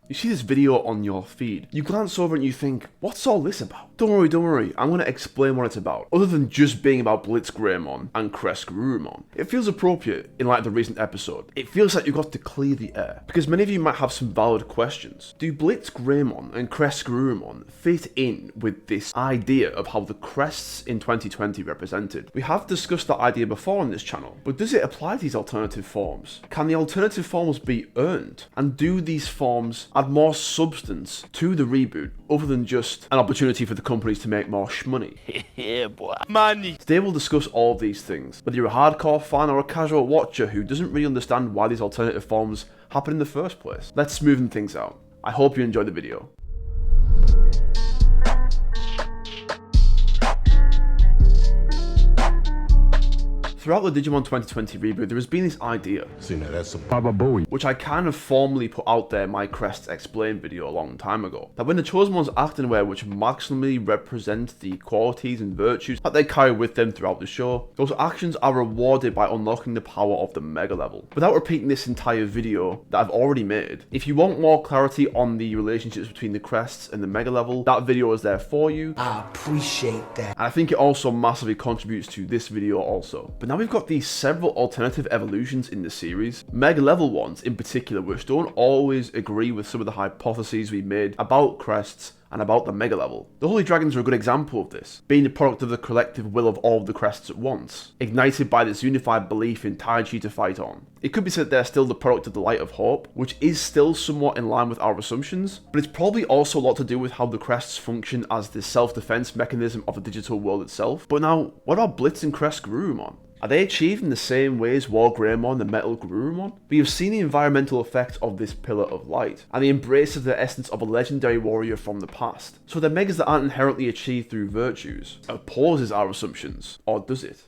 You see this video on your feed, you glance over and you think, what's all this about? Don't worry, I'm going to explain what it's about, other than just being about Blitzgreymon and Crestgrumon. It feels appropriate in light of the recent episode. It feels like you've got to clear the air, because many of you might have some valid questions. Do Blitzgreymon and Crestgrumon fit in with this idea of how the crests in 2020 represented? We have discussed that idea before on this channel, but does it apply to these alternative forms? Can the alternative forms be earned? And do these forms add more substance to the reboot other than just an opportunity for the companies to make more shmoney? Yeah, boy. Money. Today we'll discuss all of these things, whether you're a hardcore fan or a casual watcher who doesn't really understand why these alternative forms happen in the first place. Let's smoothen things out. I hope you enjoyed the video. Throughout the Digimon 2020 reboot, there has been this idea, See, now that's some Baba Booey. which I kind of formally put out there in my Crests Explained video a long time ago, that when the chosen ones act in a way which maximally represent the qualities and virtues that they carry with them throughout the show, those actions are rewarded by unlocking the power of the Mega Level. Without repeating this entire video that I've already made, if you want more clarity on the relationships between the Crests and the Mega Level, that video is there for you. I appreciate that. And I think it also massively contributes to this video also. But now we've got these several alternative evolutions in the series, Mega Level ones in particular, which don't always agree with some of the hypotheses we made about crests and about the Mega Level. The Holy Dragons are a good example of this, being the product of the collective will of all of the crests at once, ignited by this unified belief in Taichi to fight on. It could be said they're still the product of the Light of Hope, which is still somewhat in line with our assumptions, but it's probably also a lot to do with how the crests function as the self-defense mechanism of the digital world itself. But now, what about Blitz and Crestgrumon? Are they achieved in the same way as Wargreymon and Metal Grumon? We have seen the environmental effects of this pillar of light, and the embrace of the essence of a legendary warrior from the past. So they're megas that aren't inherently achieved through virtues. Opposes our assumptions, or does it?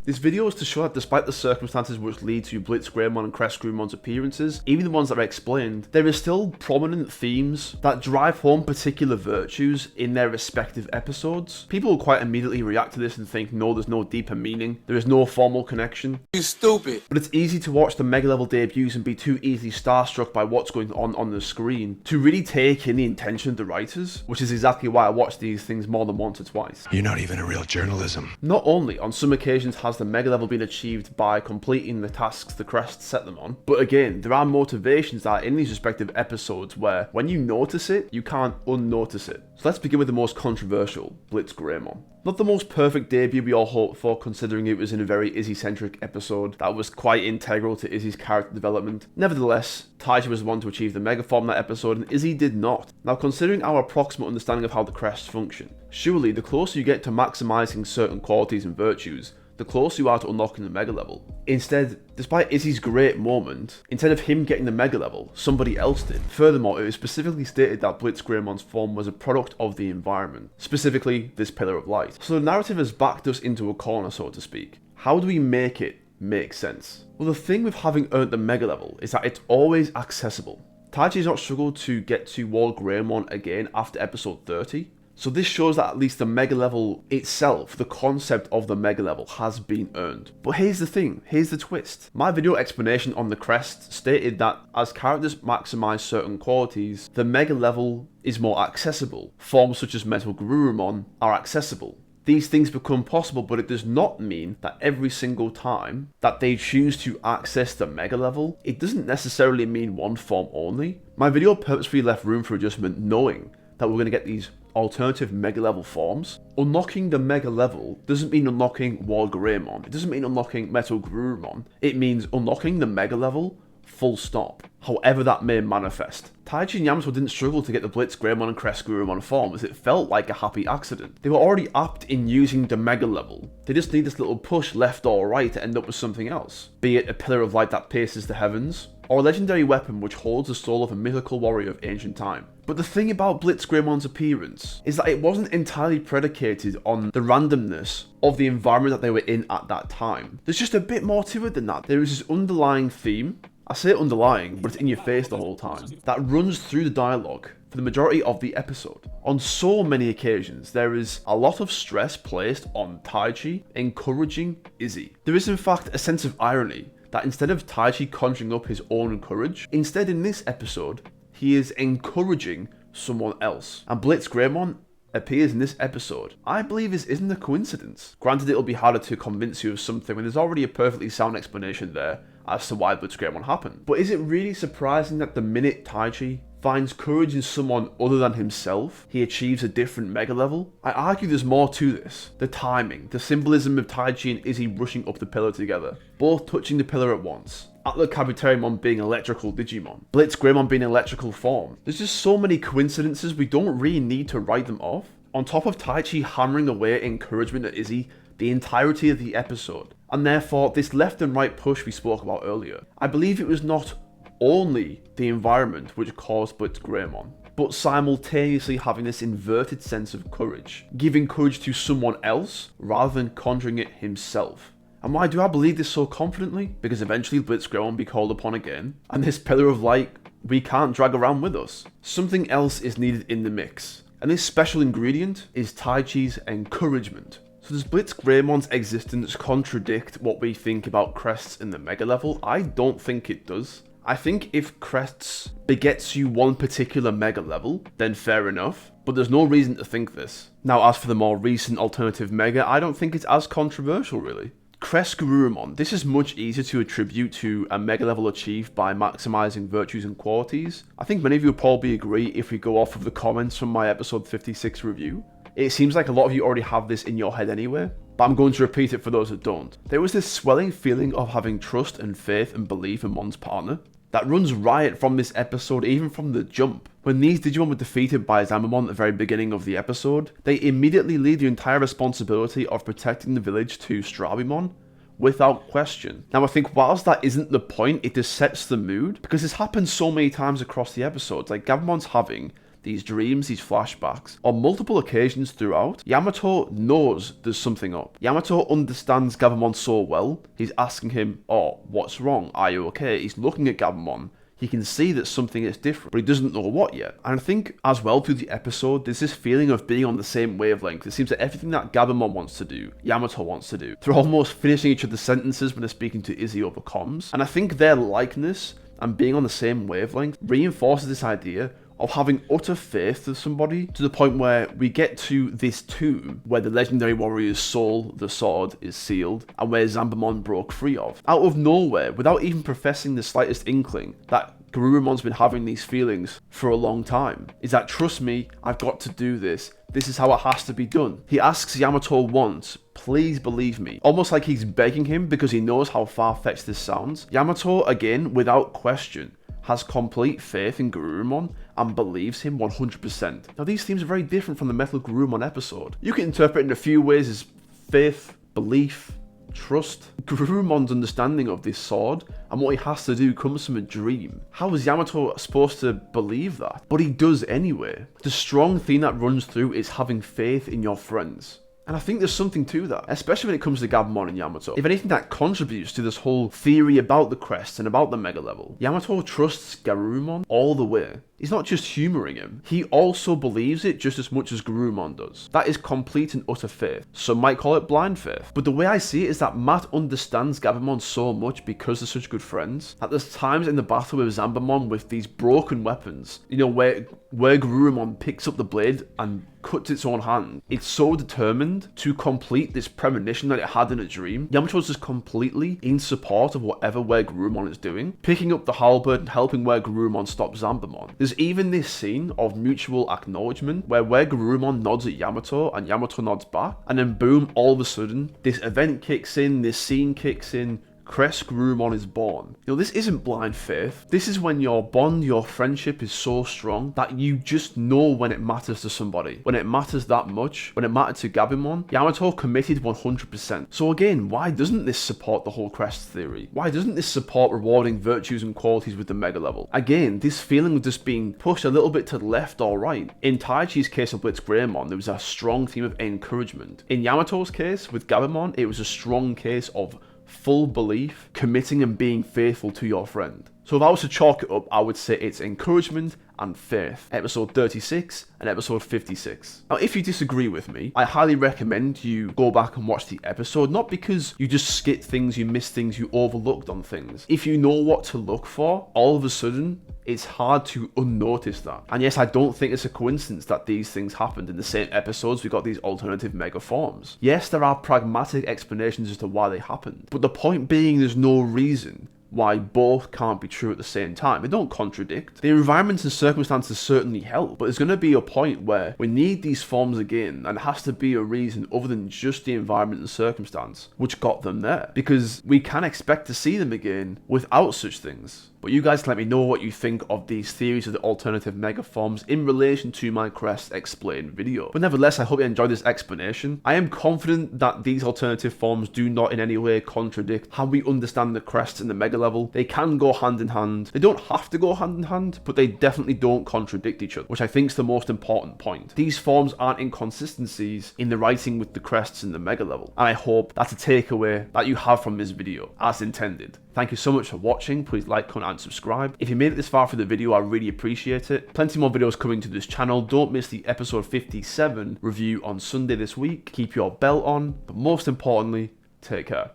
This video is to show that despite the circumstances which lead to Blitzgreymon and Crestgrumon's appearances, even the ones that are explained, there is still prominent themes that drive home particular virtues in their respective episodes. People will quite immediately react to this and think, no, there's no deeper meaning, there is no formal connection. You stupid. But it's easy to watch the Mega Level debuts and be too easily starstruck by what's going on the screen to really take in the intention of the writers, which is exactly why I watch these things more than once or twice. You're not even a real journalism. Not only, on some occasions, has the Mega Level been achieved by completing the tasks the crests set them on, but again, there are motivations that are in these respective episodes where, when you notice it, you can't unnotice it. So let's begin with the most controversial, Blitzgreymon. Not the most perfect debut we all hoped for, considering it was in a very Izzy-centric episode that was quite integral to Izzy's character development. Nevertheless, Taichi was the one to achieve the Mega Form that episode, and Izzy did not. Now, considering our approximate understanding of how the crests function, surely the closer you get to maximizing certain qualities and virtues, the closer you are to unlocking the Mega Level. Instead, despite Izzy's great moment, instead of him getting the Mega Level, somebody else did. Furthermore, it was specifically stated that Blitzgreymon's form was a product of the environment, specifically this pillar of light. So the narrative has backed us into a corner, so to speak. How do we make it make sense? Well, the thing with having earned the Mega Level is that it's always accessible. Taichi has not struggled to get to Wargreymon again after episode 30. So this shows that at least the Mega Level itself, the concept of the Mega Level, has been earned. But here's the thing, here's the twist. My video explanation on the crest stated that as characters maximize certain qualities, the Mega Level is more accessible. Forms such as Metal Grumon are accessible. These things become possible, but it does not mean that every single time that they choose to access the Mega Level, it doesn't necessarily mean one form only. My video purposefully left room for adjustment, knowing that we're going to get these alternative Mega Level forms. Unlocking the Mega Level doesn't mean unlocking Wargreymon. It doesn't mean unlocking Metal Grumon. It means unlocking the Mega Level, full stop. However that may manifest. Taichi and Yamato didn't struggle to get the Blitzgreymon and Crestgrumon forms. It felt like a happy accident. They were already apt in using the Mega Level. They just need this little push left or right to end up with something else. Be it a pillar of light that pierces the heavens, or a legendary weapon which holds the soul of a mythical warrior of ancient time. But the thing about Blitzgreymon's appearance is that it wasn't entirely predicated on the randomness of the environment that they were in at that time. There's just a bit more to it than that. There is this underlying theme, I say underlying, but it's in your face the whole time, that runs through the dialogue for the majority of the episode. On so many occasions, there is a lot of stress placed on Taichi encouraging Izzy. There is in fact a sense of irony that instead of Taichi conjuring up his own courage, instead in this episode, He is encouraging someone else. And Blitz Greymon appears in this episode. I believe this isn't a coincidence. Granted, it'll be harder to convince you of something when there's already a perfectly sound explanation there as to why Blitz Greymon happened. But is it really surprising that the minute Taichi finds courage in someone other than himself, he achieves a different mega level? I argue there's more to this. The timing, the symbolism of Taichi and Izzy rushing up the pillar together, both touching the pillar at once. Atlas Kabuterimon being electrical Digimon, Blitz Greymon being electrical form. There's just so many coincidences we don't really need to write them off. On top of Taichi hammering away encouragement at Izzy the entirety of the episode, and therefore this left and right push we spoke about earlier. I believe it was not only the environment which caused Blitz Greymon, but simultaneously having this inverted sense of courage, giving courage to someone else rather than conjuring it himself. And why do I believe this so confidently? Because eventually Blitz Greymon will be called upon again, and this pillar of light we can't drag around with us. Something else is needed in the mix, and this special ingredient is Taichi's encouragement. So does Blitz Greymon's existence contradict what we think about crests in the mega level? I don't think it does. I think if crests begets you one particular mega level, then fair enough, but there's no reason to think this. Now as for the more recent alternative mega, I don't think it's as controversial really. Crest Garurumon, this is much easier to attribute to a mega level achieved by maximizing virtues and qualities. I think many of you will probably agree if we go off of the comments from my episode 56 review. It seems like a lot of you already have this in your head anyway, but I'm going to repeat it for those that don't. There was this swelling feeling of having trust and faith and belief in one's partner that runs riot from this episode, even from the jump. When these Digimon were defeated by Zambamon at the very beginning of the episode, they immediately leave the entire responsibility of protecting the village to Strabimon, without question. Now I think whilst that isn't the point, it just sets the mood, because this happens so many times across the episodes. Like Gabumon's having these dreams, these flashbacks, on multiple occasions throughout. Yamato knows there's something up. Yamato understands Gabumon so well, he's asking him, oh, what's wrong? Are you okay? He's looking at Gabumon. He can see that something is different, but he doesn't know what yet. And I think as well through the episode, there's this feeling of being on the same wavelength. It seems that everything that Gabumon wants to do, Yamato wants to do. They're almost finishing each other's sentences when they're speaking to Izzy over comms. And I think their likeness and being on the same wavelength reinforces this idea of having utter faith of somebody, to the point where we get to this tomb where the legendary warrior's soul, the sword, is sealed, and where Zambamon broke free of. Out of nowhere, without even professing the slightest inkling that Garurumon's been having these feelings for a long time. Is that, trust me, I've got to do this. This is how it has to be done. He asks Yamato once, please believe me. Almost like he's begging him because he knows how far-fetched this sounds. Yamato, again, without question, has complete faith in Garurumon and believes him 100%. Now these themes are very different from the Metal Garurumon episode. You can interpret it in a few ways as faith, belief, trust. Garurumon's understanding of this sword and what he has to do comes from a dream. How is Yamato supposed to believe that? But he does anyway. The strong theme that runs through is having faith in your friends. And I think there's something to that, especially when it comes to Gabumon and Yamato. If anything, that contributes to this whole theory about the crest and about the mega level. Yamato trusts Garurumon all the way. He's not just humouring him, he also believes it just as much as Garurumon does. That is complete and utter faith. Some might call it blind faith. But the way I see it is that Matt understands Gabumon so much because they're such good friends, that there's times in the battle with Zambamon with these broken weapons, you know, where Garurumon picks up the blade and cuts its own hand. It's so determined to complete this premonition that it had in a dream. Yamato's just completely in support of whatever Garurumon is doing, picking up the halberd and helping Garurumon stop Zambamon. There's even this scene of mutual acknowledgement where Garurumon nods at Yamato and Yamato nods back, and then boom, all of a sudden, this event kicks in, this scene kicks in, Crest Garurumon is born. You know, this isn't blind faith. This is when your bond, your friendship is so strong that you just know when it matters to somebody. When it matters that much, when it mattered to Gabumon, Yamato committed 100%. So again, why doesn't this support the whole Crest theory? Why doesn't this support rewarding virtues and qualities with the mega level? Again, this feeling of just being pushed a little bit to the left or right. In Taichi's case of Blitz Greymon, there was a strong theme of encouragement. In Yamato's case, with Gabumon, it was a strong case of full belief, committing and being faithful to your friend. So if I was to chalk it up, I would say it's encouragement and faith. Episode 36 and episode 56. Now, if you disagree with me, I highly recommend you go back and watch the episode, not because you just skip things, you miss things, you overlooked on things. If you know what to look for, all of a sudden, it's hard to unnotice that. And yes, I don't think it's a coincidence that these things happened in the same episodes. We got these alternative mega forms. Yes, there are pragmatic explanations as to why they happened, but the point being there's no reason why both can't be true at the same time. They don't contradict. The environment and circumstances certainly help, but there's going to be a point where we need these forms again, and it has to be a reason other than just the environment and circumstance which got them there, because we can expect to see them again without such things. But you guys let me know what you think of these theories of the alternative megaforms in relation to my Crest Explained video. But nevertheless, I hope you enjoyed this explanation. I am confident that these alternative forms do not in any way contradict how we understand the crests and the mega level. They can go hand in hand. They don't have to go hand in hand, but they definitely don't contradict each other, which I think is the most important point. These forms aren't inconsistencies in the writing with the crests and the mega level. And I hope that's a takeaway that you have from this video, as intended. Thank you so much for watching. Please like, comment, and subscribe. If you made it this far through the video, I really appreciate it. Plenty more videos coming to this channel. Don't miss the episode 57 review on Sunday this week. Keep your belt on, but most importantly, take care.